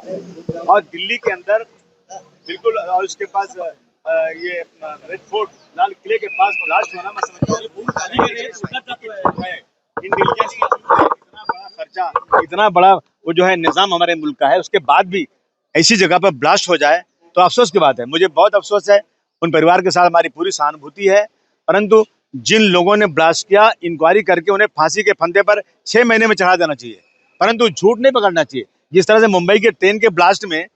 और दिल्ली के अंदर बिल्कुल, और उसके पास ये रेड फोर्ट लाल किले के पास ब्लास्ट होना, मैं समझता हूँ इंटेलिजेंस का इतना बड़ा खर्चा, इतना बड़ा वो जो है निजाम हमारे मुल्क का है, उसके बाद भी ऐसी जगह पर ब्लास्ट हो जाए तो अफसोस की बात है। मुझे बहुत अफसोस है, उन परिवार के साथ हमारी पूरी सहानुभूति है। परंतु जिन लोगों ने ब्लास्ट किया, इंक्वायरी करके उन्हें फांसी के फंदे पर 6 महीने में चढ़ा देना चाहिए, परंतु झूठ नहीं पकड़ना चाहिए। जिस तरह से मुंबई के ट्रेन के ब्लास्ट में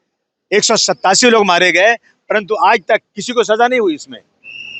187 लोग मारे गए, परंतु आज तक किसी को सजा नहीं हुई। इसमें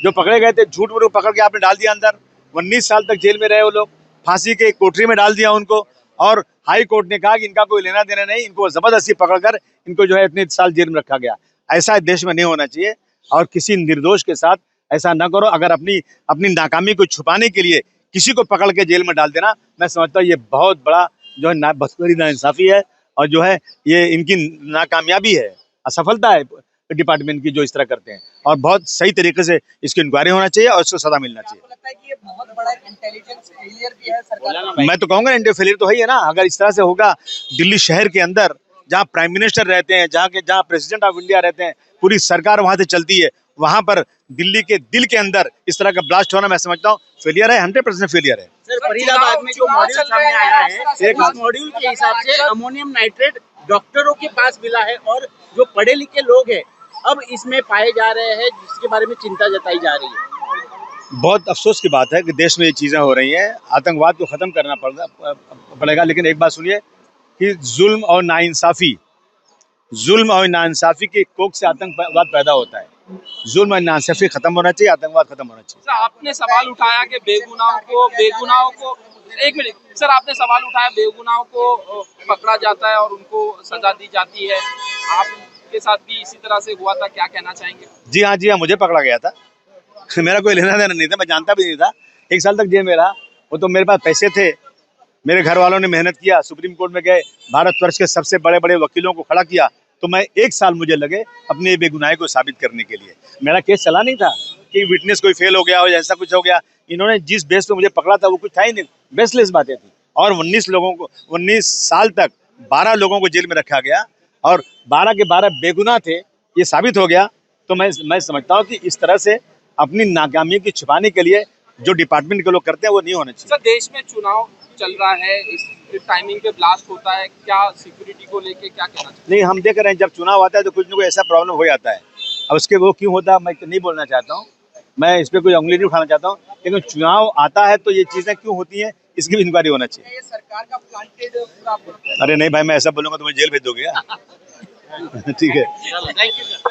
जो पकड़े गए थे, झूठ मूठ पकड़ के आपने डाल दिया अंदर, 19 साल तक जेल में रहे वो लोग, फांसी के कोठरी में डाल दिया उनको, और हाई कोर्ट ने कहा कि इनका कोई लेना देना नहीं, इनको जबरदस्ती पकड़कर इनको जो है इतने साल जेल में रखा गया। ऐसा देश में नहीं होना चाहिए, और किसी निर्दोष के साथ ऐसा न करो। अगर अपनी नाकामी को छुपाने के लिए किसी को पकड़ के जेल में डाल देना, मैं समझता हूँ ये बहुत बड़ा जो है बड़ी नाइंसाफी है, और जो है ये इनकी नाकामयाबी है, असफलता है डिपार्टमेंट की जो इस तरह करते हैं। और बहुत सही तरीके से इसकी इंक्वायरी होना चाहिए और इसको सजा मिलना चाहिए। आपको लगता है कि ये बहुत बड़ा इंटेलिजेंस फेलियर भी है सरकार? मैं तो कहूंगा इंडिया फेलियर तो है ही है ना। अगर इस तरह से होगा दिल्ली शहर के अंदर, जहाँ प्राइम मिनिस्टर रहते हैं, जहाँ प्रेसिडेंट ऑफ इंडिया रहते हैं, पूरी सरकार वहां से चलती है, वहां पर दिल्ली के दिल के अंदर इस तरह का ब्लास्ट होना, मैं समझता हूँ फेलियर है, 100% फेलियर है। सर, फरीदाबाद में जो मॉड्यूल सामने आया है, एक मॉड्यूल के हिसाब से अमोनियम नाइट्रेट डॉक्टरों के पास मिला है, और जो पढ़े लिखे लोग हैं अब इसमें पाए जा रहे हैं, जिसके बारे में चिंता जताई जा रही है। बहुत अफसोस की बात है कि देश में ये चीजें हो रही हैं। आतंकवाद को खत्म करना पड़ेगा, लेकिन एक बात सुनिए कि जुल्म और नाइंसाफी की कोख से आतंकवाद पैदा होता है। जुल्म और नाइंसाफी खत्म होना चाहिए, आतंकवाद खत्म होना चाहिए। सर, आपने सवाल उठाया कि बेगुनाहों को एक मिनट सर, आपने सवाल उठाया बेगुनाहों को पकड़ा जाता है और उनको सजा दी जाती है। आपके साथ भी इसी तरह से हुआ था, क्या कहना चाहेंगे? जी हाँ, मुझे पकड़ा गया था। मेरा कोई लेना देना नहीं था, मैं जानता भी नहीं था। 1 साल तक जेल में रहा। वो तो मेरे पास पैसे थे, मेरे घर वालों ने मेहनत किया, सुप्रीम कोर्ट में गए, भारतवर्ष के सबसे बड़े बड़े वकीलों को खड़ा किया, तो मैं 1 साल मुझे लगे अपने बेगुनाही को साबित करने के लिए। मेरा केस चला नहीं था कि विटनेस कोई फेल हो गया हो, ऐसा कुछ हो गया। इन्होंने जिस बेस पे मुझे पकड़ा था वो कुछ था ही नहीं, बेसलेस बातें थी। और 19 साल तक 12 लोगों को जेल में रखा गया, और 12 के 12 बेगुनाह थे, ये साबित हो गया। तो मैं समझता हूँ कि इस तरह से अपनी नाकामी की छुपाने के लिए जो डिपार्टमेंट के लोग करते हैं वो नहीं होना चाहिए। सर, देश में चुनाव चल रहा है, इस टाइमिंग पे ब्लास्ट होता है, क्या सिक्योरिटी को लेके क्या कहना चाहिए? नहीं, हम देख रहे हैं जब चुनाव आता है तो कुछ न कुछ ऐसा प्रॉब्लम हो जाता है। अब उसके वो क्यों होता है मैं नहीं बोलना चाहता हूँ, मैं इस पर कोई उंगली नहीं उठाना चाहता हूँ, लेकिन चुनाव आता है तो ये चीज़ें क्यों होती हैं इसकी भी इंक्वायरी होना चाहिए। ये सरकार का प्लांटेड पूरा? अरे नहीं भाई, मैं ऐसा बोलूँगा तो मैं जेल भेज दोगे। ठीक है। Thank you sir.